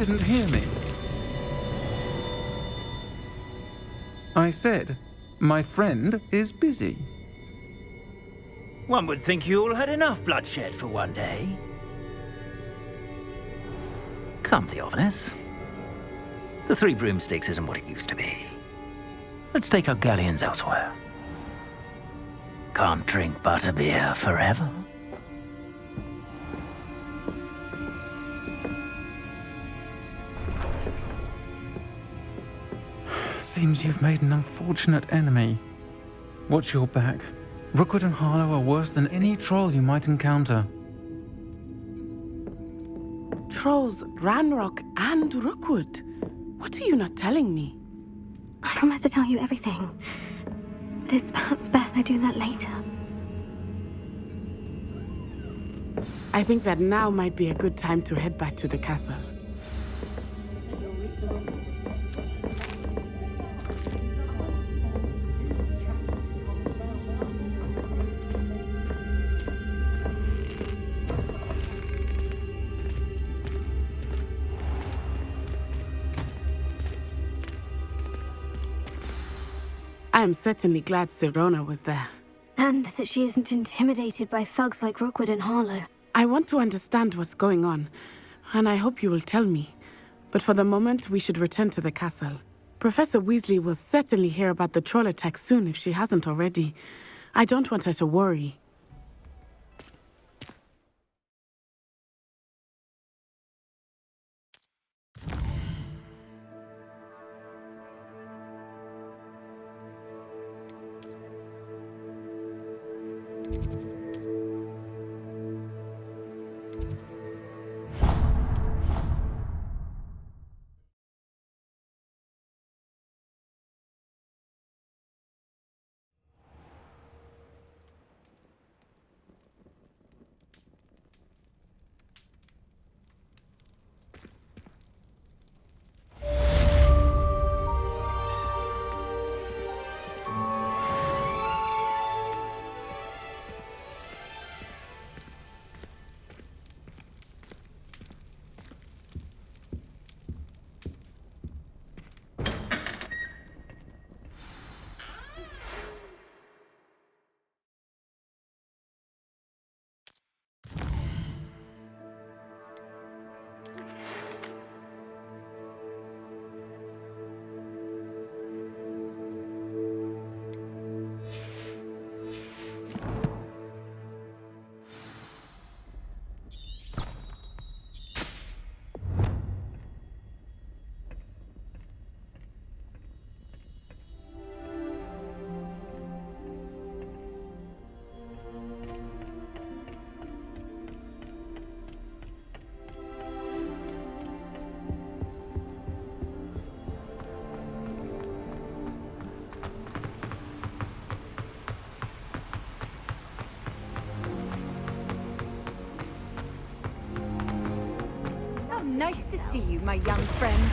Didn't hear me. I said, my friend is busy. One would think you all had enough bloodshed for one day. Come, Theophilus. The Three Broomsticks isn't what it used to be. Let's take our galleons elsewhere. Can't drink butterbeer forever. Seems you've made an unfortunate enemy. Watch your back. Rookwood and Harlow are worse than any troll you might encounter. Trolls, Ranrock, and Rookwood. What are you not telling me? I promise to tell you everything, but it's perhaps best I do that later. I think that now might be a good time to head back to the castle. I am certainly glad Sirona was there. And that she isn't intimidated by thugs like Rookwood and Harlow. I want to understand what's going on, and I hope you will tell me. But for the moment, we should return to the castle. Professor Weasley will certainly hear about the troll attack soon if she hasn't already. I don't want her to worry. Nice to see you, my young friend.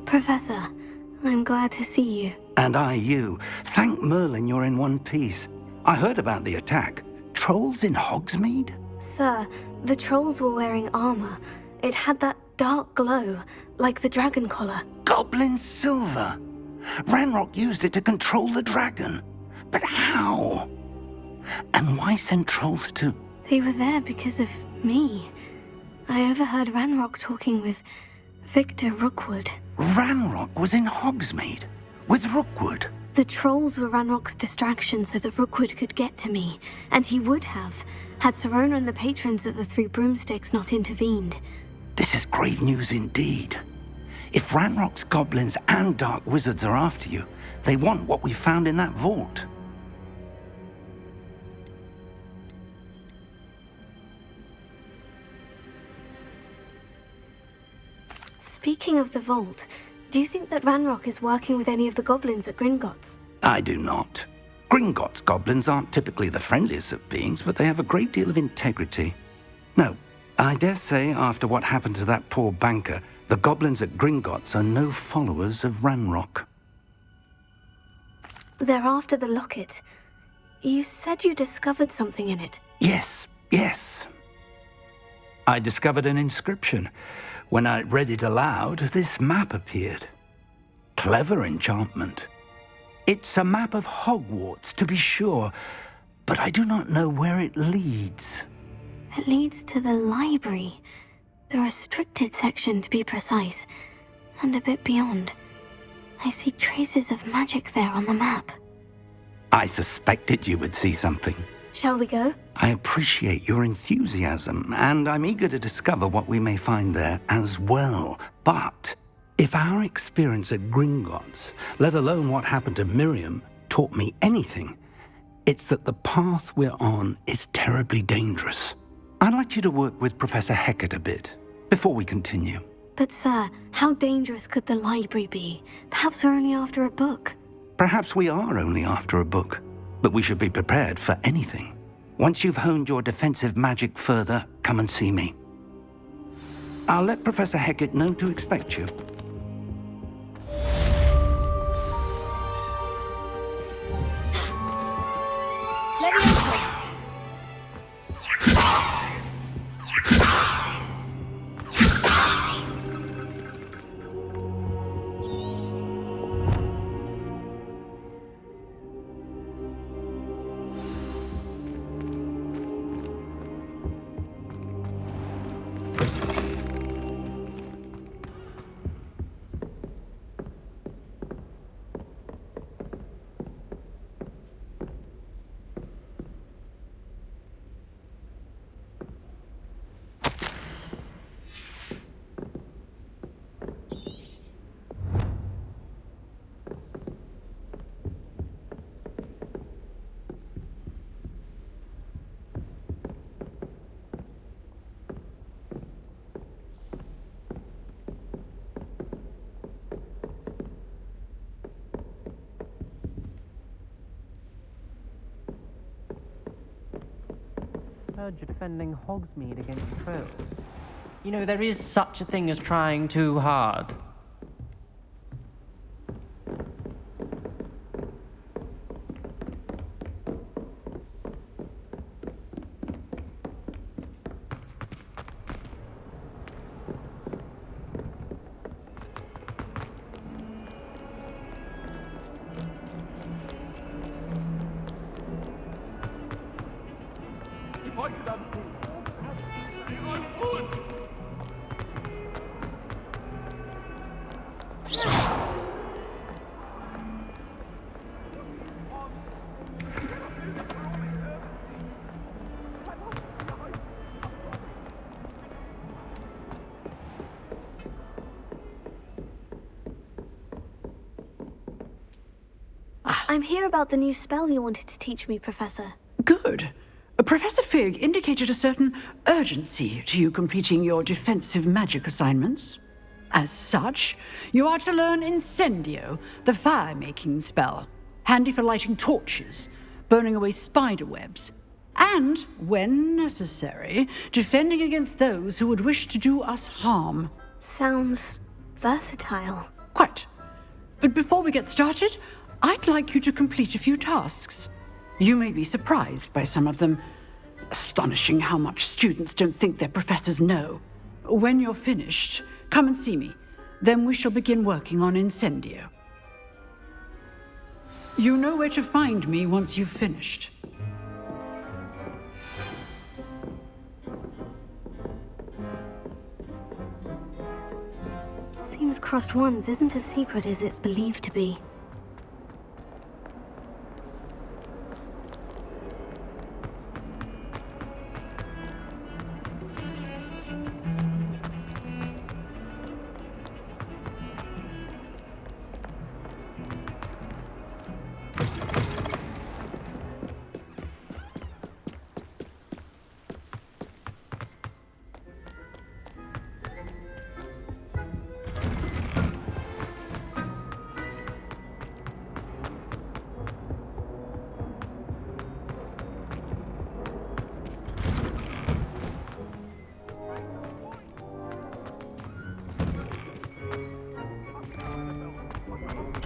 Professor, I'm glad to see you. And I you. Thank Merlin you're in one piece. I heard about the attack. Trolls in Hogsmeade? Sir, the trolls were wearing armor. It had that dark glow, like the dragon collar. Goblin silver! Ranrock used it to control the dragon. But how? And why send trolls to... They were there because of me. I overheard Ranrock talking with Victor Rookwood. Ranrock was in Hogsmeade with Rookwood. The trolls were Ranrock's distraction so that Rookwood could get to me, and he would have, had Serona and the patrons at the Three Broomsticks not intervened. This is grave news indeed. If Ranrock's goblins and dark wizards are after you, they want what we found in that vault. Speaking of the vault, do you think that Ranrock is working with any of the goblins at Gringotts? I do not. Gringotts goblins aren't typically the friendliest of beings, but they have a great deal of integrity. No, I dare say after what happened to that poor banker, the goblins at Gringotts are no followers of Ranrock. They're after the locket. You said you discovered something in it. Yes. I discovered an inscription. When I read it aloud, this map appeared. Clever enchantment. It's a map of Hogwarts, to be sure, but I do not know where it leads. It leads to the library. The restricted section, to be precise, and a bit beyond. I see traces of magic there on the map. I suspected you would see something. Shall we go? I appreciate your enthusiasm, and I'm eager to discover what we may find there as well. But if our experience at Gringotts, let alone what happened to Miriam, taught me anything, it's that the path we're on is terribly dangerous. I'd like you to work with Professor Hecat a bit before we continue. But sir, how dangerous could the library be? Perhaps we're only after a book. Perhaps we are only after a book, but we should be prepared for anything. Once you've honed your defensive magic further, come and see me. I'll let Professor Hecat know to expect you. Leviosa! Heard you're defending Hogsmeade against trolls. You know, there is such a thing as trying too hard. I'm here about the new spell you wanted to teach me, Professor. Good. Professor Fig indicated a certain urgency to you completing your defensive magic assignments. As such, you are to learn Incendio, the fire-making spell, handy for lighting torches, burning away spider webs, and, when necessary, defending against those who would wish to do us harm. Sounds versatile. Quite. But before we get started, I'd like you to complete a few tasks. You may be surprised by some of them. Astonishing how much students don't think their professors know. When you're finished, come and see me. Then we shall begin working on Incendio. You know where to find me once you've finished. Seems Crossed Wands isn't as secret as it's believed to be.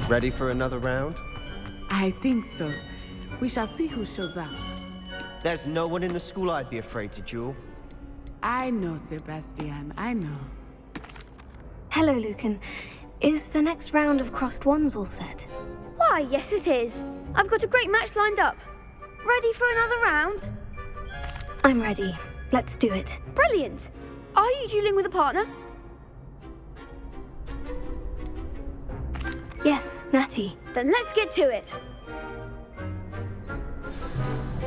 Ready for another round? I think so. We shall see who shows up. There's no one in the school I'd be afraid to duel. I know, Sebastian, I know. Hello, Lucan. Is the next round of Crossed Wands all set? Why, yes it is. I've got a great match lined up. Ready for another round? I'm ready. Let's do it. Brilliant. Are you dueling with a partner? Yes, Natty. Then let's get to it.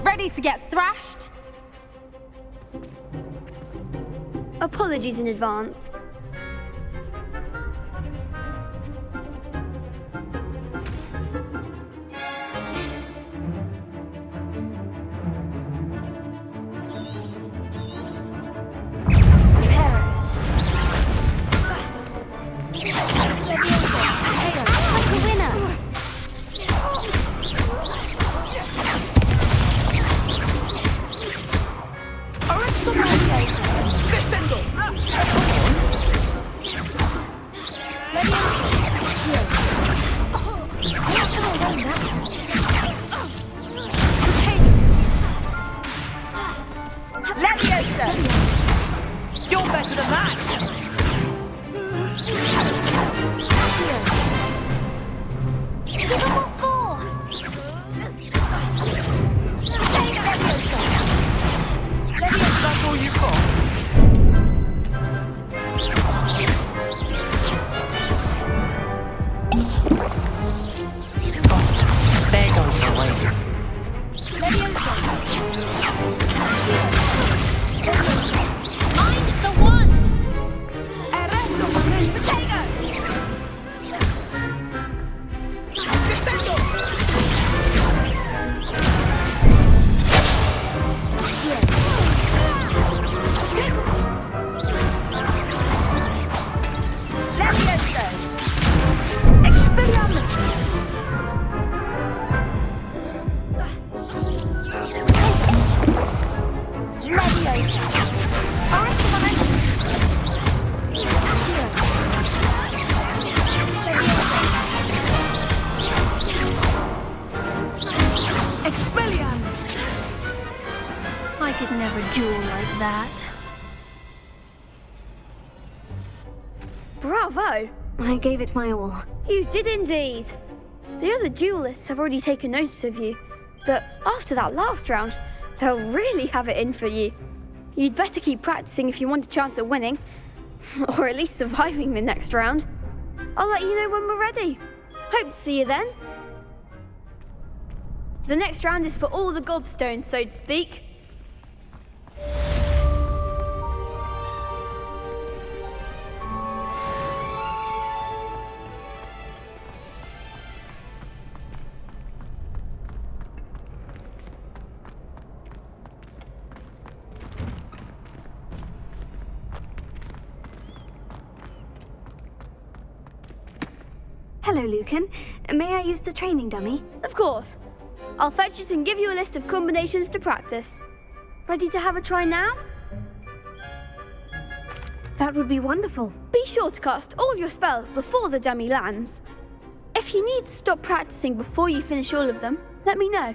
Ready to get thrashed? Apologies in advance. You're better than that! Give him what for! That's all you've got? There goes the way. Mind the one! I could never duel like that. Bravo! I gave it my all. You did indeed. The other duelists have already taken notice of you, but after that last round, they'll really have it in for you. You'd better keep practicing if you want a chance at winning, or at least surviving the next round. I'll let you know when we're ready. Hope to see you then. The next round is for all the gobstones, so to speak. Hello, Lucan. May I use the training dummy? Of course. I'll fetch it and give you a list of combinations to practice. Ready to have a try now? That would be wonderful. Be sure to cast all your spells before the dummy lands. If you need to stop practicing before you finish all of them, let me know.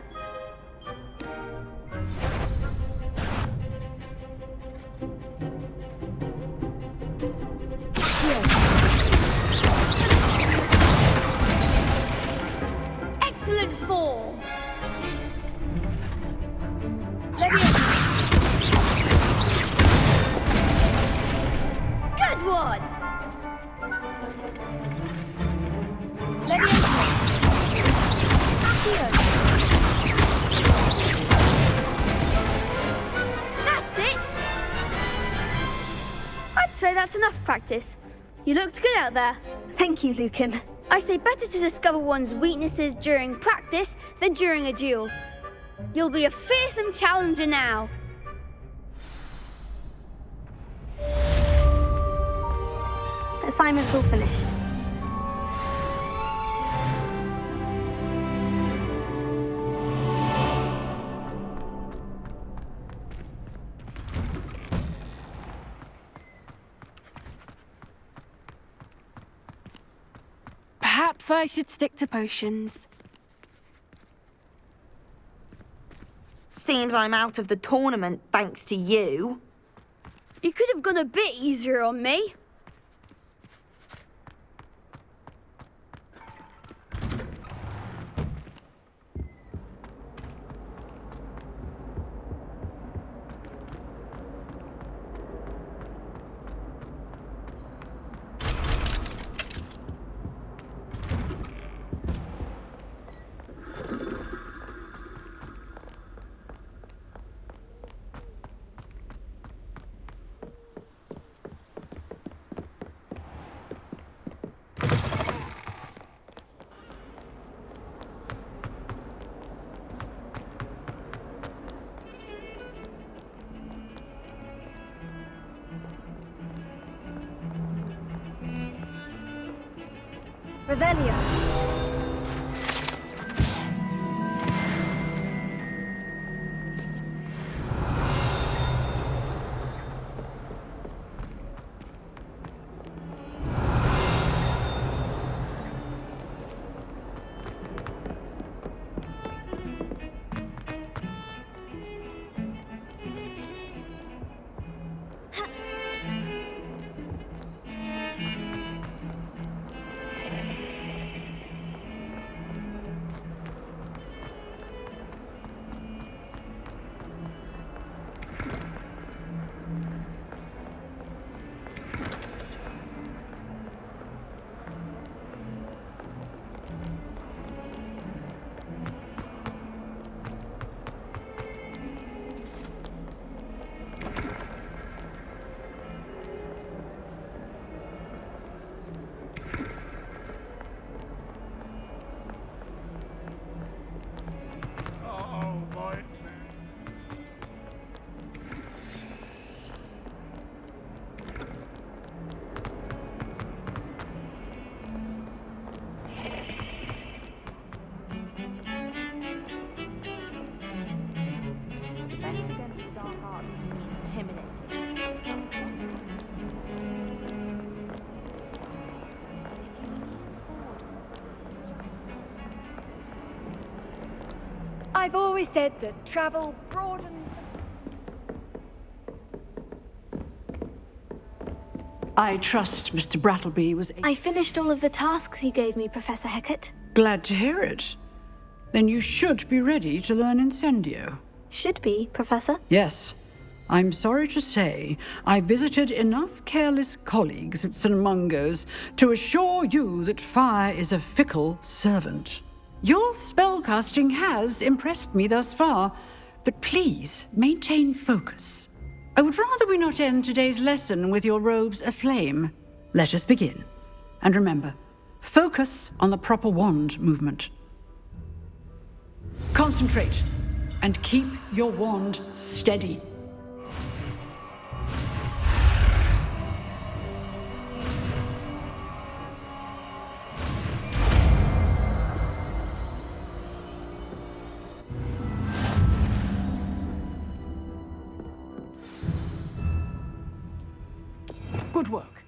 say that's enough practice. You looked good out there. Thank you, Lucan. I say better to discover one's weaknesses during practice than during a duel. You'll be a fearsome challenger now. Assignment's all finished. Perhaps I should stick to potions. Seems I'm out of the tournament thanks to you. You could have gone a bit easier on me. Revelio. I've always said that travel broadens. I trust Mr. Brattleby was I finished all of the tasks you gave me, Professor Hecat. glad to hear it. Then you should be ready to learn Incendio. Should be, Professor. Yes. I'm sorry to say, I visited enough careless colleagues at St. Mungo's to assure you that fire is a fickle servant. Your spellcasting has impressed me thus far, but please maintain focus. I would rather we not end today's lesson with your robes aflame. Let us begin. And remember, focus on the proper wand movement. Concentrate and keep your wand steady. Good work.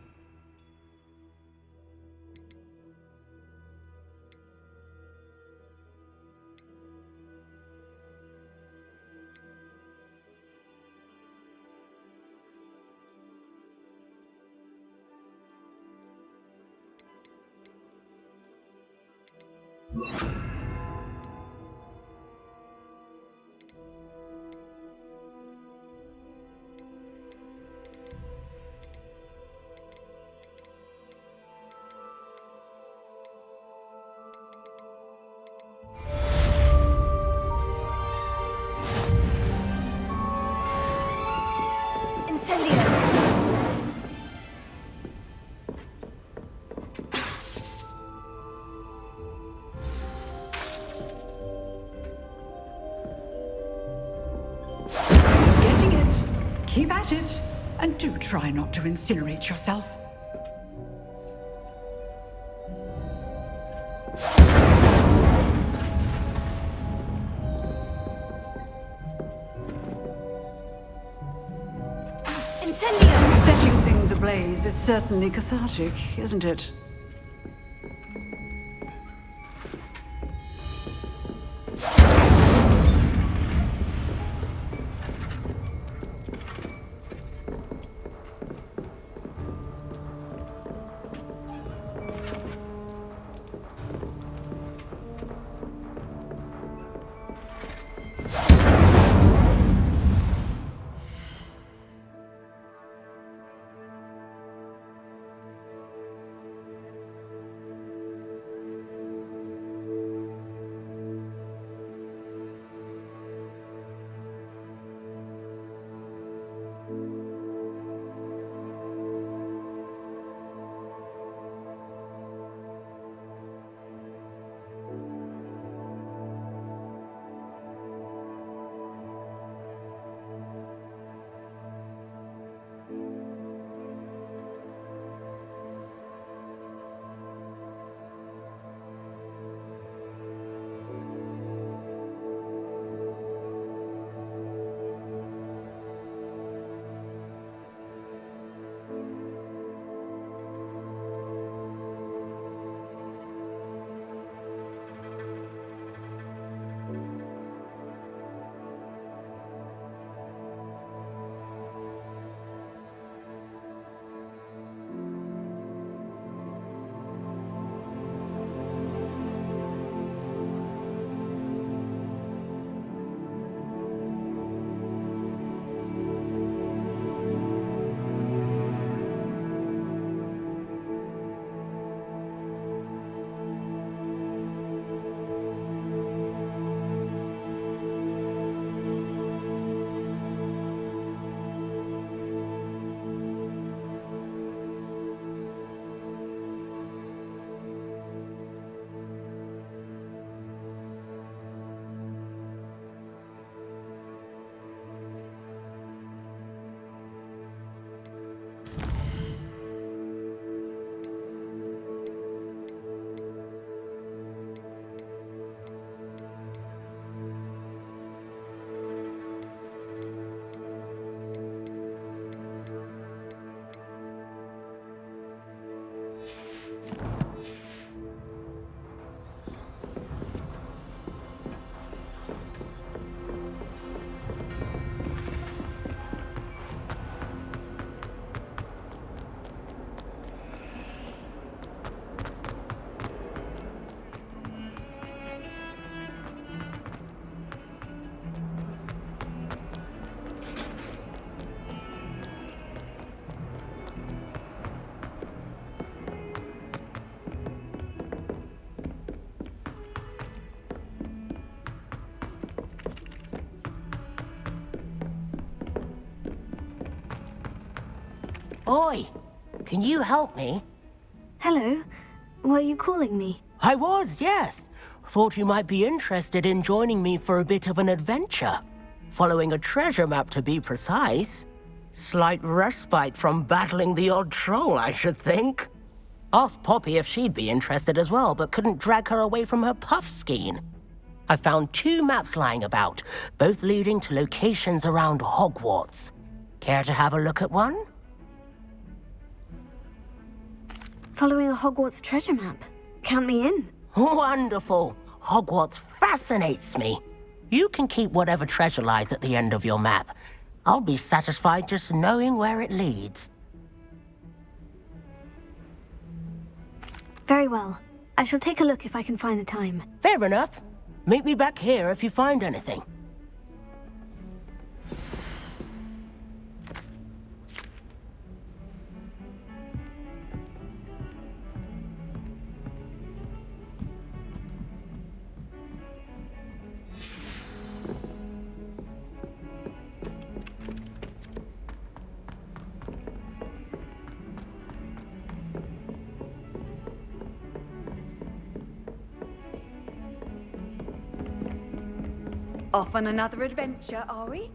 Incendio. about it, and do try not to incinerate yourself. Incendio! Setting things ablaze is certainly cathartic, isn't it? Oi! Can you help me? Hello? Were you calling me? I was, yes. Thought you might be interested in joining me for a bit of an adventure. Following a treasure map, to be precise. Slight respite from battling the odd troll, I should think. Asked Poppy if she'd be interested as well, but couldn't drag her away from her puff skein. I found 2 maps lying about, both leading to locations around Hogwarts. Care to have a look at one? Following a Hogwarts treasure map. Count me in. Wonderful. Hogwarts fascinates me. You can keep whatever treasure lies at the end of your map. I'll be satisfied just knowing where it leads. Very well. I shall take a look if I can find the time. Fair enough. Meet me back here if you find anything. Off on another adventure, are we?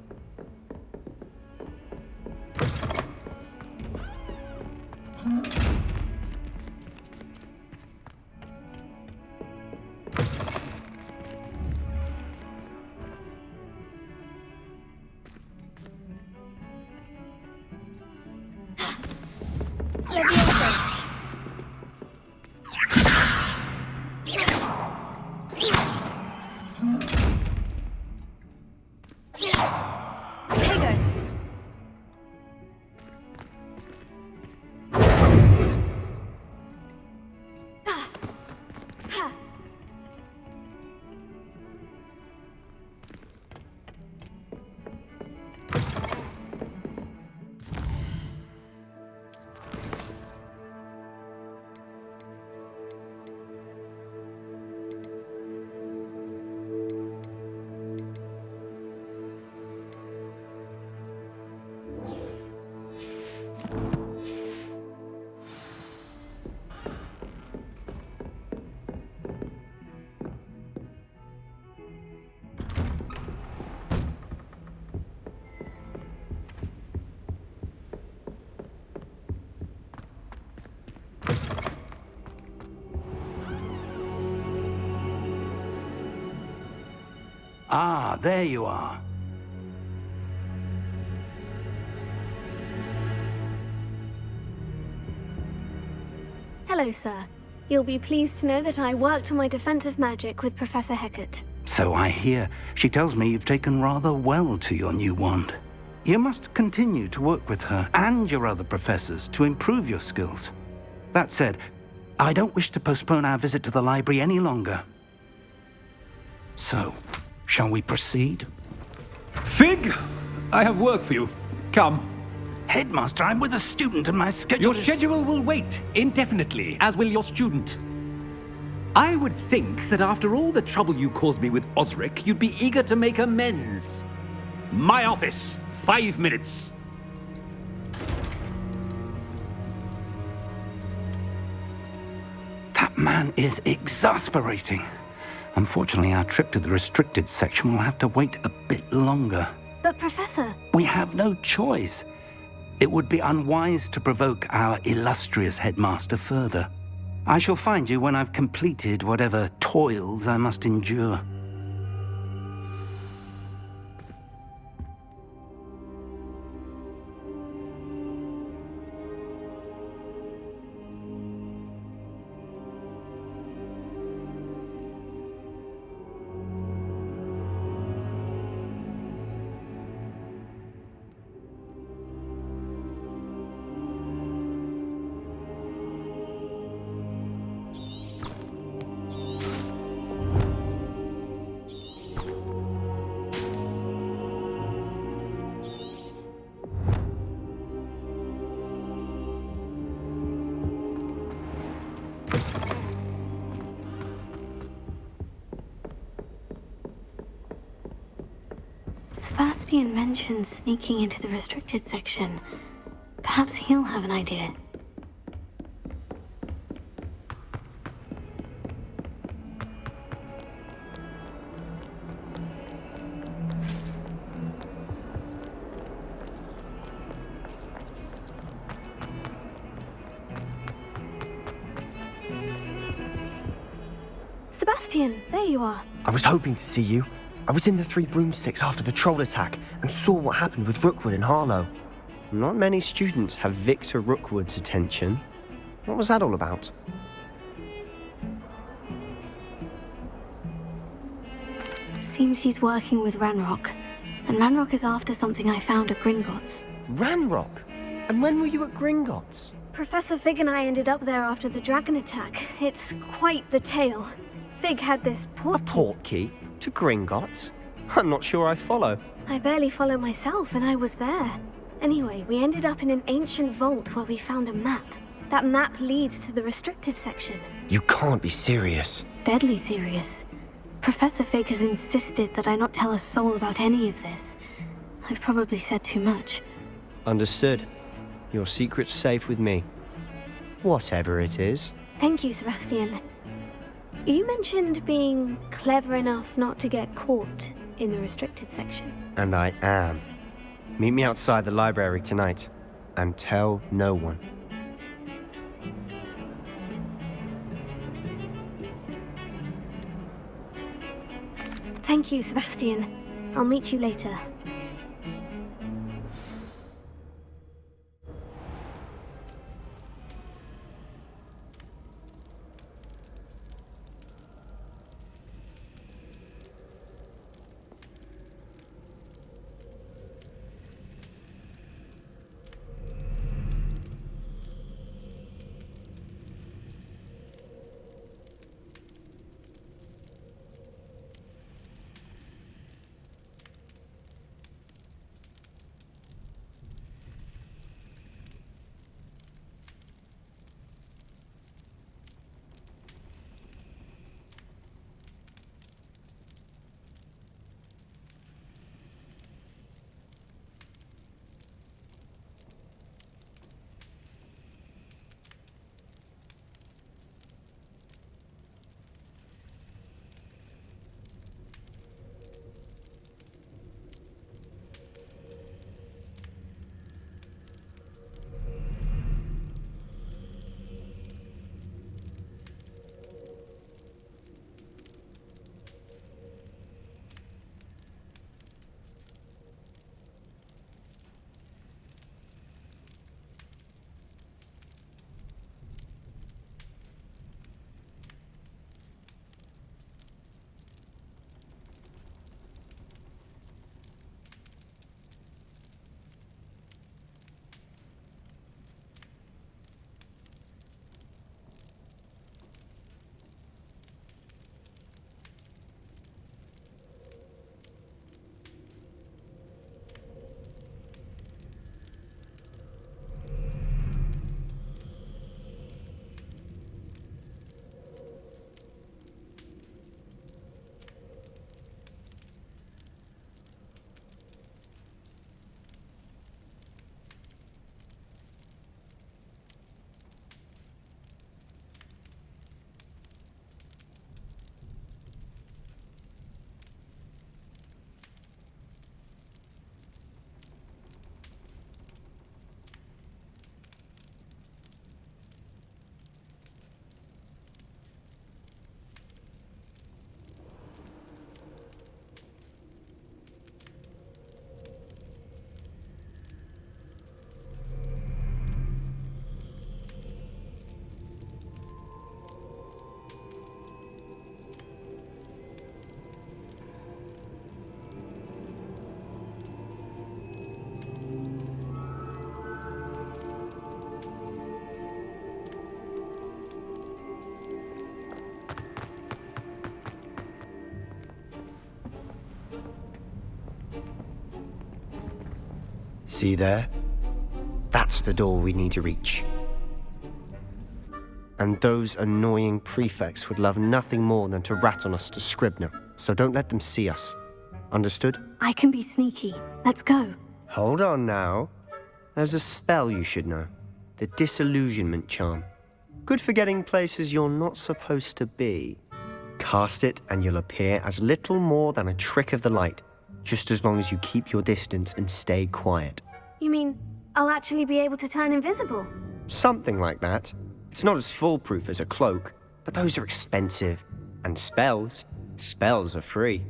Ah, there you are. Hello, sir. You'll be pleased to know that I worked on my defensive magic with Professor Hecat. So I hear. She tells me you've taken rather well to your new wand. You must continue to work with her and your other professors to improve your skills. That said, I don't wish to postpone our visit to the library any longer. So, shall we proceed? Fig! I have work for you. Come. Headmaster, I'm with a student and my schedule Your schedule will wait indefinitely, as will your student. I would think that after all the trouble you caused me with Osric, you'd be eager to make amends. My office, 5 minutes. That man is exasperating. Unfortunately, our trip to the restricted section will have to wait a bit longer. But, Professor... We have no choice. It would be unwise to provoke our illustrious headmaster further. I shall find you when I've completed whatever toils I must endure. Sebastian mentioned sneaking into the restricted section. Perhaps he'll have an idea. Sebastian, there you are. I was hoping to see you. I was in the Three Broomsticks after the troll attack and saw what happened with Rookwood and Harlow. Not many students have Victor Rookwood's attention. What was that all about? Seems he's working with Ranrock, and Ranrock is after something I found at Gringotts. Ranrock? And when were you at Gringotts? Professor Fig and I ended up there after the dragon attack. It's quite the tale. Fig had this A portkey? To Gringotts? I'm not sure I follow. I barely follow myself, and I was there. Anyway, we ended up in an ancient vault where we found a map. That map leads to the restricted section. You can't be serious. Deadly serious. Professor Fig has insisted that I not tell a soul about any of this. I've probably said too much. Understood. Your secret's safe with me. Whatever it is. Thank you, Sebastian. You mentioned being clever enough not to get caught in the restricted section. And I am. Meet me outside the library tonight, and tell no one. Thank you, Sebastian. I'll meet you later. See there? That's the door we need to reach. And those annoying prefects would love nothing more than to rat on us to Scribner, so don't let them see us. Understood? I can be sneaky. Let's go. Hold on now. There's a spell you should know. The Disillusionment Charm. Good for getting places you're not supposed to be. Cast it and you'll appear as little more than a trick of the light, just as long as you keep your distance and stay quiet. You mean I'll actually be able to turn invisible? Something like that. It's not as foolproof as a cloak, but those are expensive. And spells are free.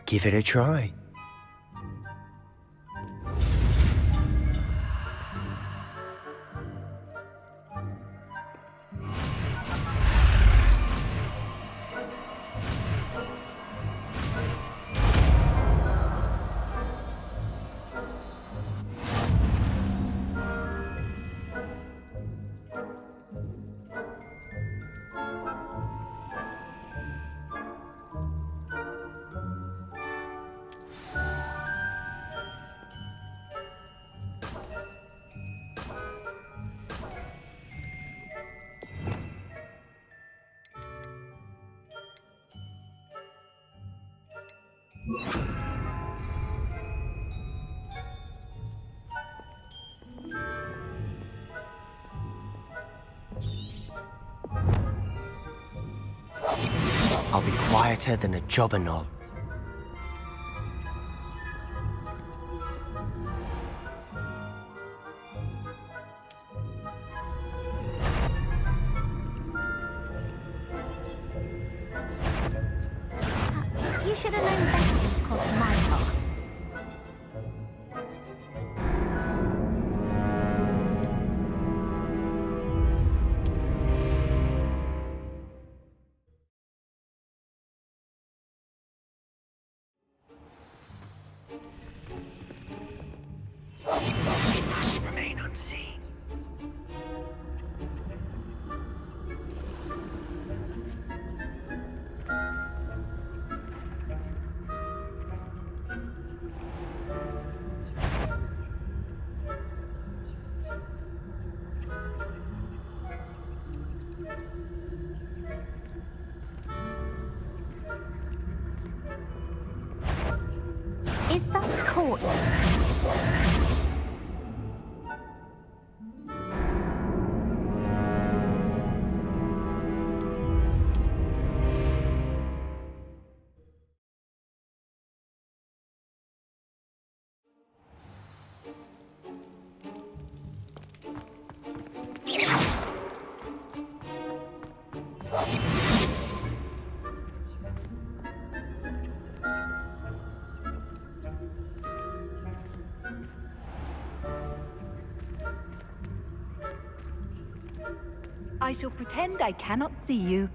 Give it a try. I'll be quieter than a jobberknoll. You should have known better to cross my path. It must remain unseen. Is some courtyard? I shall pretend I cannot see you.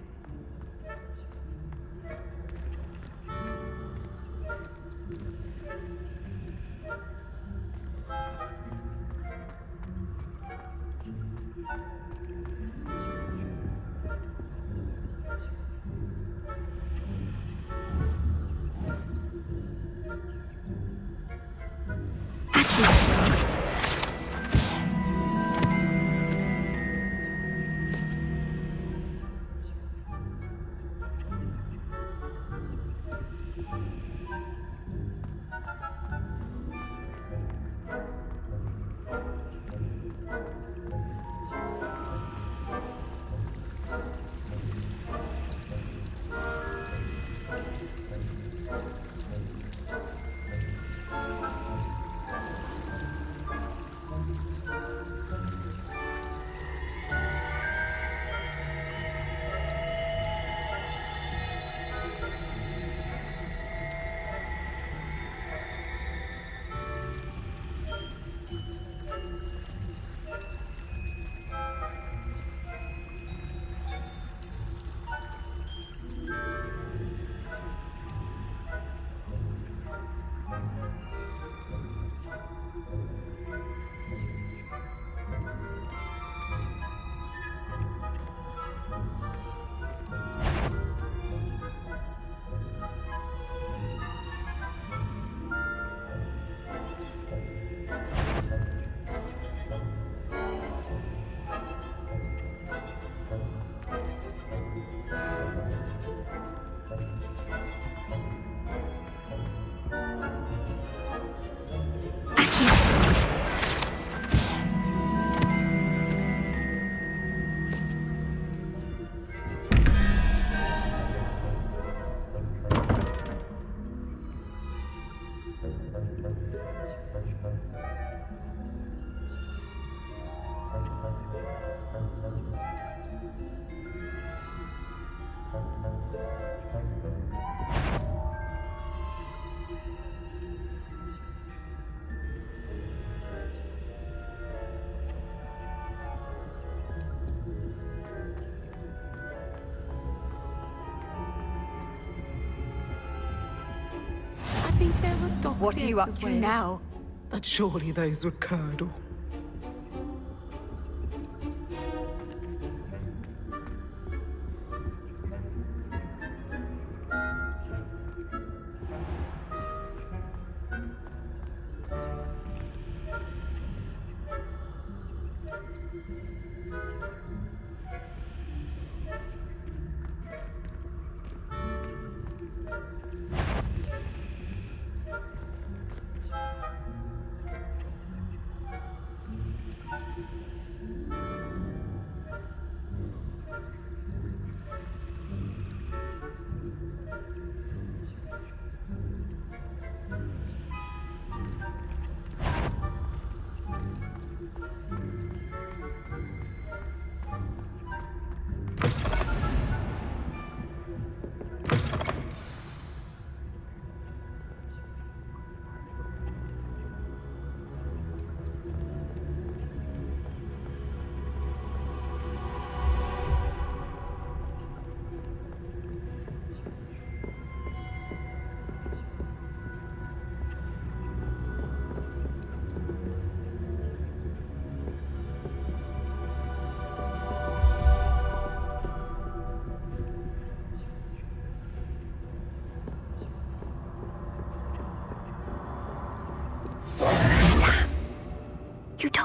What are you up to now? But surely those were curdle.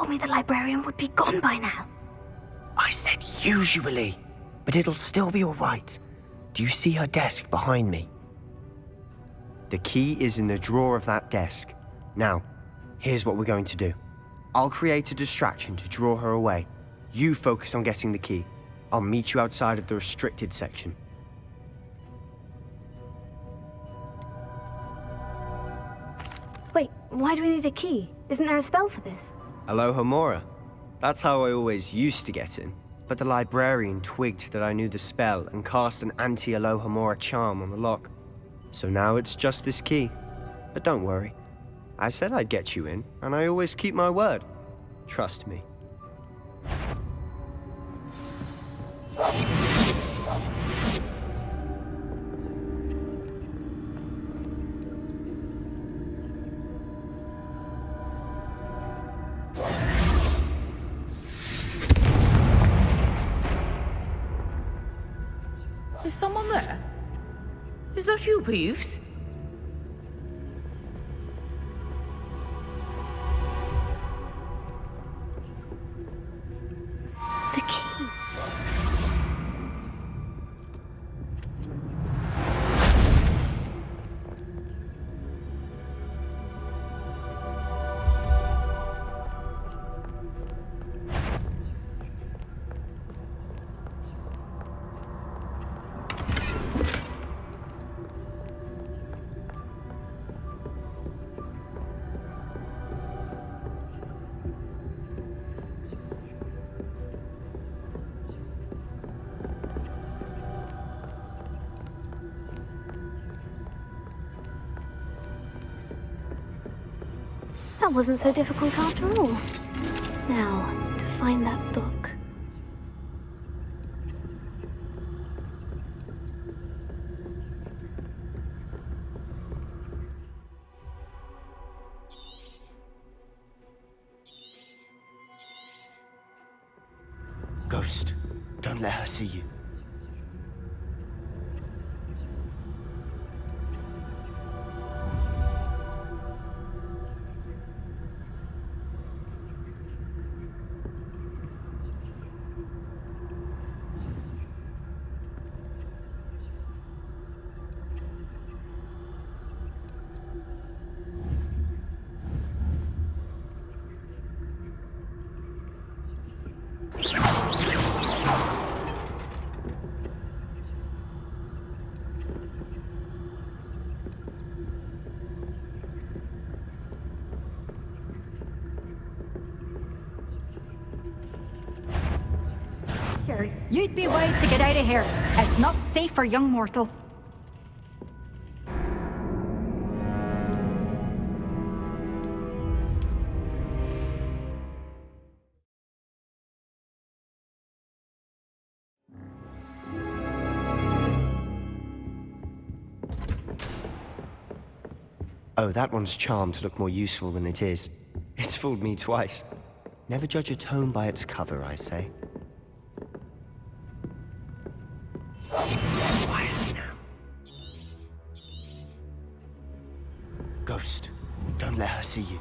told me the librarian would be gone by now. I said usually, but it'll still be all right. Do you see her desk behind me? The key is in the drawer of that desk. Now, here's what we're going to do. I'll create a distraction to draw her away. You focus on getting the key. I'll meet you outside of the restricted section. Wait, why do we need a key? Isn't there a spell for this? Alohomora. That's how I always used to get in. But the librarian twigged that I knew the spell and cast an anti-Alohomora charm on the lock. So now it's just this key. But don't worry. I said I'd get you in, and I always keep my word. Trust me. Is someone there? Is that you, Peeves? The key. That wasn't so difficult after all. Now, to find that book. Ghost, don't let her see you. You'd be wise to get out of here. It's not safe for young mortals. Oh, that one's charmed to look more useful than it is. It's fooled me twice. Never judge a tome by its cover, I say. Quietly now. Ghost, don't let her see you.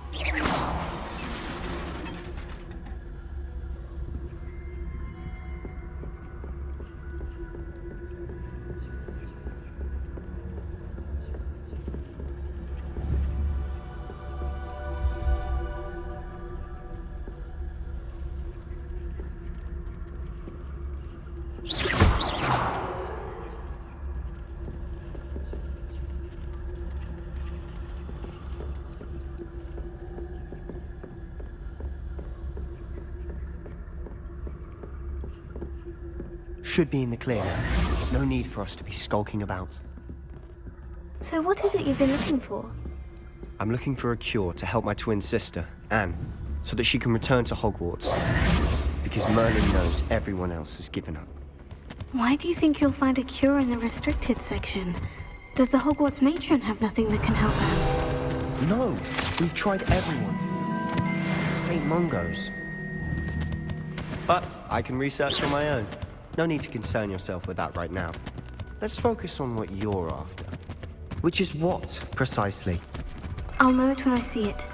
Should be in the clear now. No need for us to be skulking about. So what is it you've been looking for? I'm looking for a cure to help my twin sister, Anne, so that she can return to Hogwarts. Because Merlin knows everyone else has given up. Why do you think you'll find a cure in the restricted section? Does the Hogwarts matron have nothing that can help her? No, we've tried everyone. St. Mungo's. But I can research on my own. No need to concern yourself with that right now. Let's focus on what you're after. Which is what, precisely? I'll know it when I see it.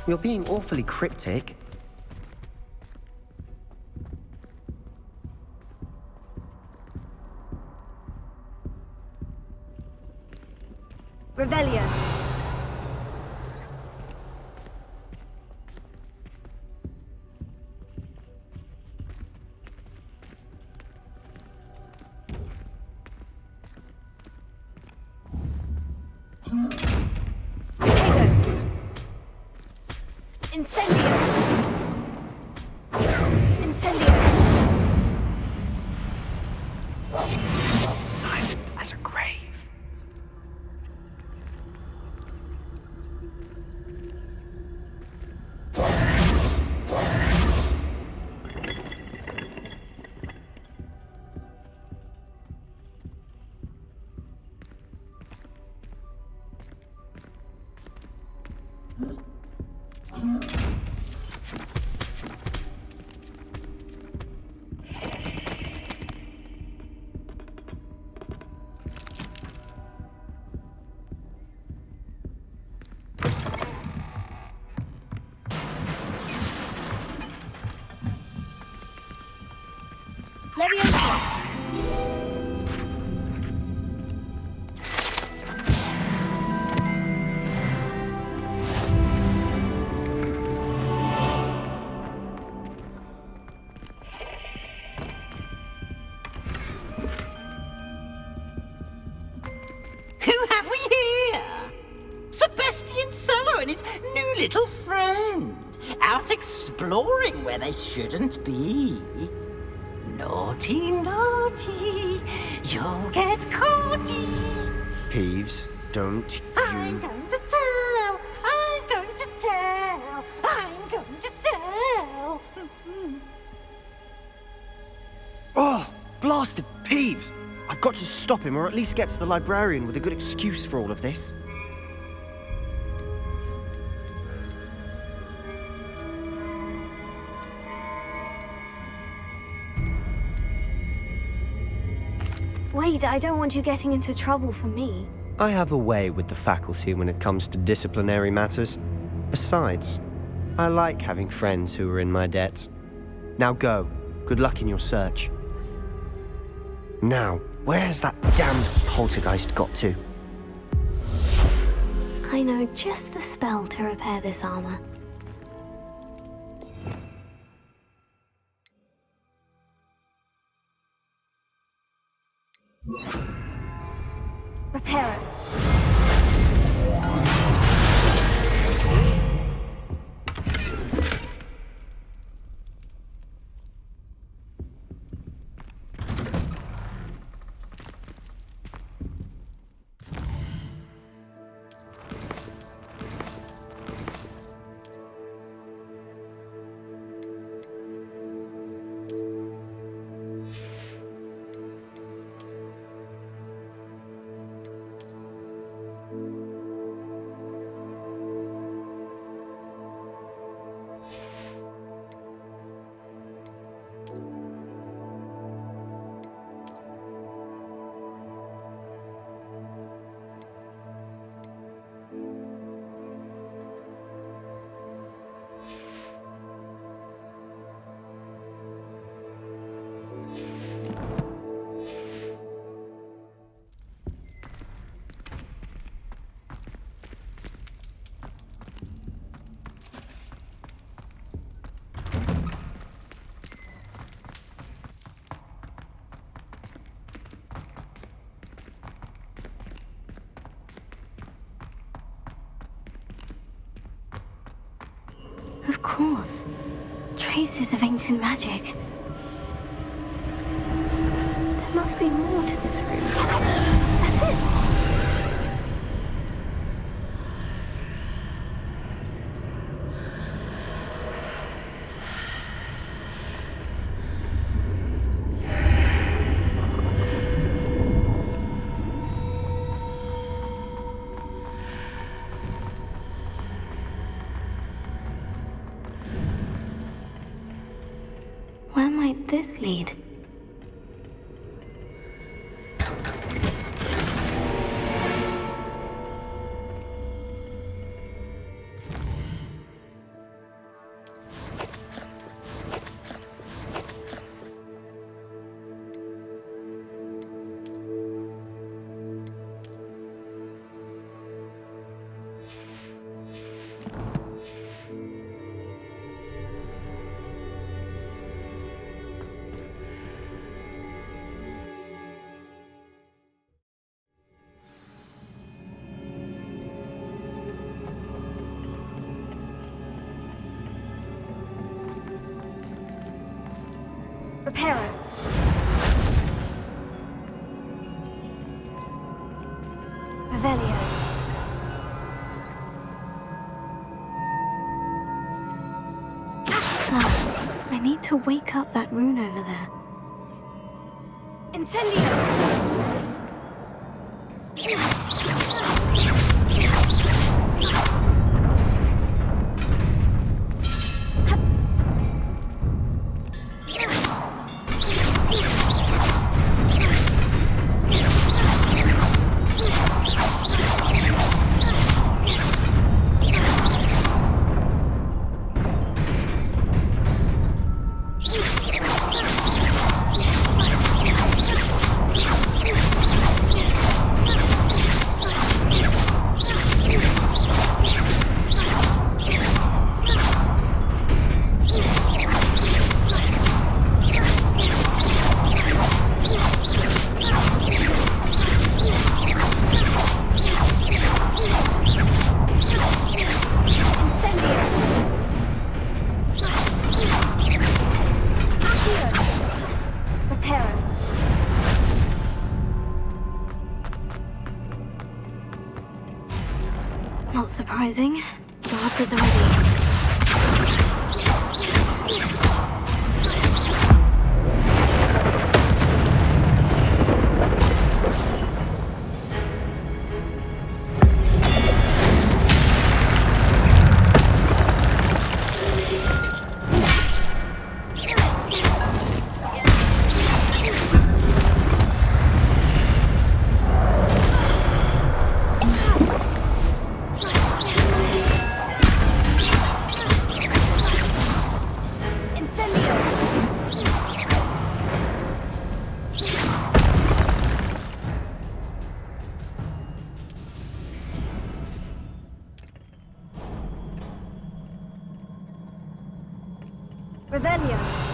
You're being awfully cryptic. Revelio. Incendio! Incendio! Silent as a grave. Leviosa! Who have we here? Sebastian Solo and his new little friend. Out exploring where they shouldn't be. Naughty, naughty, you'll get caughty. Peeves, don't I'm you... going to tell, I'm going to tell, I'm going to tell. Oh, blasted Peeves! I've got to stop him, or at least get to the librarian with a good excuse for all of this. Wait, I don't want you getting into trouble for me. I have a way with the faculty when it comes to disciplinary matters. Besides, I like having friends who are in my debt. Now go. Good luck in your search. Now, where's that damned poltergeist got to? I know just the spell to repair this armor. Repair it. Of course. Traces of ancient magic. There must be more to this room. That's it! Where might this lead? Reparo. Revelio. I need to wake up that rune over there. Incendio! Not surprising. Guards at the ready. Revelio.